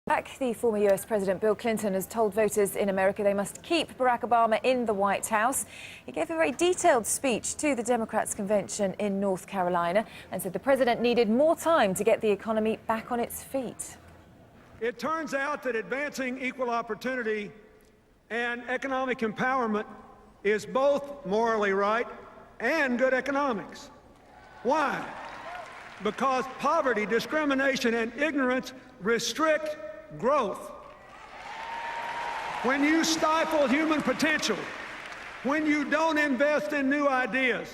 Back, the former US President Bill Clinton has told voters in America they must keep Barack Obama in the White House. He gave a very detailed speech to the Democrats' convention in North Carolina and said the president needed more time to get the economy back on its feet. It turns out that advancing equal opportunity and economic empowerment is both morally right and good economics. Why? Because poverty, discrimination, and ignorance restrict growth. When you stifle human potential, when you don't invest in new ideas,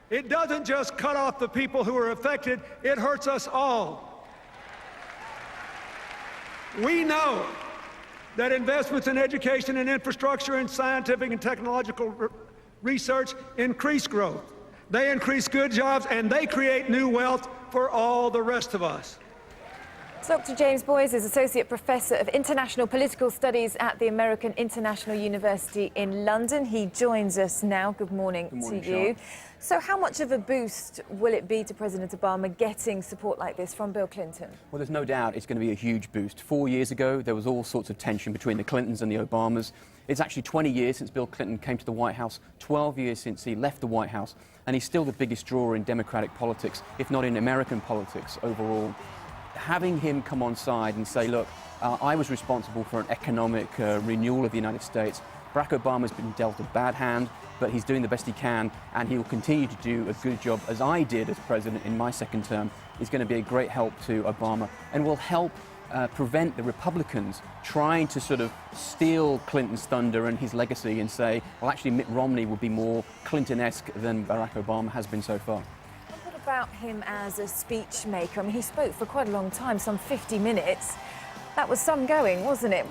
it doesn't just cut off the people who are affected, it hurts us all. We know that investments in education and infrastructure and scientific and technological research increase growth. They increase good jobs and they create new wealth for all the rest of us. Dr. James Boyes is Associate Professor of International Political Studies at the American International University in London. He joins us now. Good morning to you. Charlotte. So how much of a boost will it be to President Obama getting support like this from Bill Clinton? Well, there's no doubt it's going to be a huge boost. 4 years ago, there was all sorts of tension between the Clintons and the Obamas. It's actually 20 years since Bill Clinton came to the White House, 12 years since he left the White House, and he's still the biggest drawer in Democratic politics, if not in American politics overall. Having him come on side and say, look, I was responsible for an economic renewal of the United States. Barack Obama's been dealt a bad hand, but he's doing the best he can, and he will continue to do a good job, as I did as president in my second term. Is going to be a great help to Obama and will help prevent the Republicans trying to sort of steal Clinton's thunder and his legacy and say, well, actually, Mitt Romney will be more Clinton-esque than Barack Obama has been so far. What about him as a speech maker? I mean, he spoke for quite a long time, some 50 minutes. That was some going, wasn't it?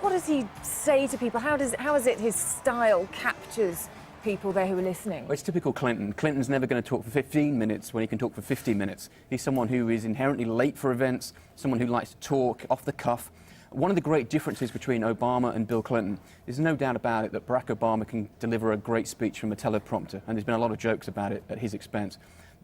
What does he say to people? How is it his style captures people there who are listening? Well, it's typical Clinton. Clinton's never going to talk for 15 minutes when he can talk for 50 minutes. He's someone who is inherently late for events, someone who likes to talk off the cuff. One of the great differences between Obama and Bill Clinton is no doubt about it that Barack Obama can deliver a great speech from a teleprompter, and there's been a lot of jokes about it at his expense.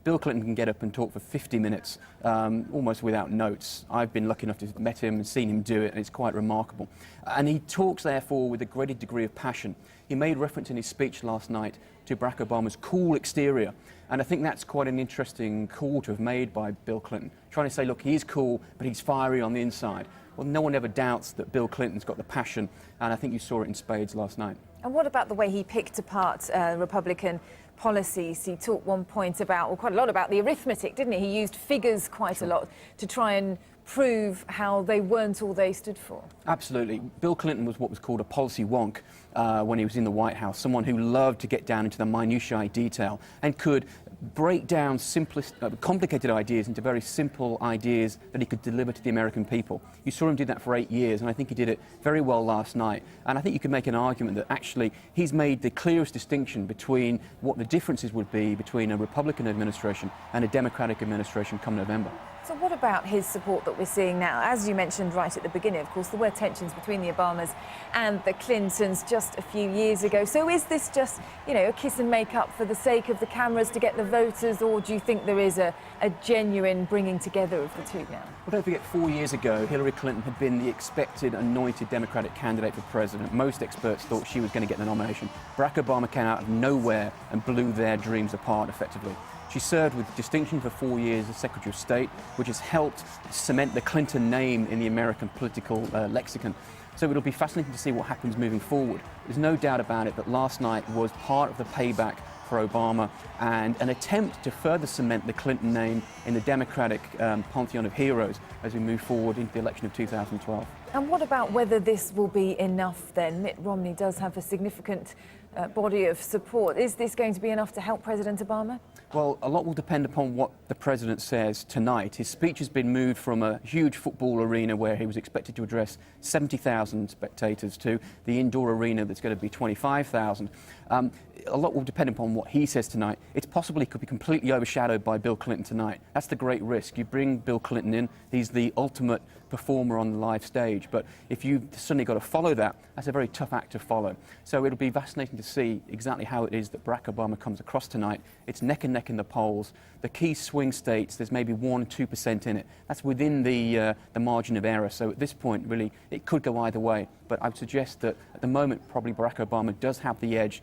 Bill Clinton can get up and talk for 50 minutes, almost without notes. I've been lucky enough to have met him and seen him do it, and it's quite remarkable. And he talks, therefore, with a greater degree of passion. He made reference in his speech last night to Barack Obama's cool exterior, and I think that's quite an interesting call to have made by Bill Clinton, trying to say, look, he's cool, but he's fiery on the inside. Well, no one ever doubts that Bill Clinton's got the passion, and I think you saw it in spades last night. And what about the way he picked apart Republican policies? He talked one point about, or quite a lot about, the arithmetic, didn't he? He used figures quite a lot to try and prove how they weren't all they stood for. Absolutely. Bill Clinton was what was called a policy wonk when he was in the White House, someone who loved to get down into the minutiae detail and could break down complicated ideas into very simple ideas that he could deliver to the American people. You saw him do that for 8 years, and I think he did it very well last night. And I think you could make an argument that actually he's made the clearest distinction between what the differences would be between a Republican administration and a Democratic administration come November. So what about his support that we're seeing now? As you mentioned right at the beginning, of course, there were tensions between the Obamas and the Clintons just a few years ago. So is this just, you know, a kiss and make up for the sake of the cameras to get the voters, or do you think there is a genuine bringing together of the two now? Well, don't forget, 4 years ago, Hillary Clinton had been the expected, anointed Democratic candidate for president. Most experts thought she was going to get the nomination. Barack Obama came out of nowhere and blew their dreams apart, effectively. She served with distinction for 4 years as Secretary of State, which has helped cement the Clinton name in the American political lexicon. So it'll be fascinating to see what happens moving forward. There's no doubt about it that last night was part of the payback for Obama and an attempt to further cement the Clinton name in the Democratic pantheon of heroes as we move forward into the election of 2012. And what about whether this will be enough then? Mitt Romney does have a significant body of support. Is this going to be enough to help President Obama? Well, a lot will depend upon what the president says tonight. His speech has been moved from a huge football arena where he was expected to address 70,000 spectators to the indoor arena that's going to be 25,000. A lot will depend upon what he says tonight. It's possible he could be completely overshadowed by Bill Clinton tonight. That's the great risk. You bring Bill Clinton in, he's the ultimate performer on the live stage. But if you've suddenly got to follow that, that's a very tough act to follow. So it'll be fascinating to to see exactly how it is that Barack Obama comes across tonight. It's neck and neck in the polls. The key swing states, there's maybe 1-2% in it. That's within the margin of error. So at this point, really, it could go either way. But I would suggest that at the moment, probably Barack Obama does have the edge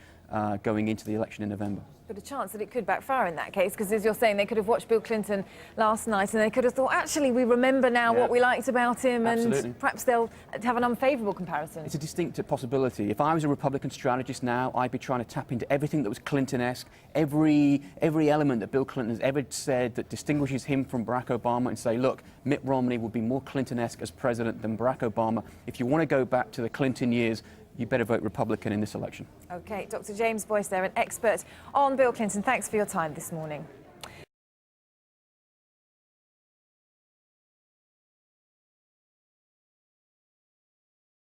going into the election in November. But a chance that it could backfire in that case, because as you're saying, they could have watched Bill Clinton last night and they could have thought, actually, we remember now what we liked about him. Absolutely. And perhaps they'll have an unfavourable comparison. It's a distinct possibility. If I was a Republican strategist now, I'd be trying to tap into everything that was Clinton-esque, every element that Bill Clinton has ever said that distinguishes him from Barack Obama, and say, look, Mitt Romney would be more Clinton-esque as president than Barack Obama. If you want to go back to the Clinton years, you better vote Republican in this election. OK, Dr. James Boyce there, an expert on Bill Clinton. Thanks for your time this morning.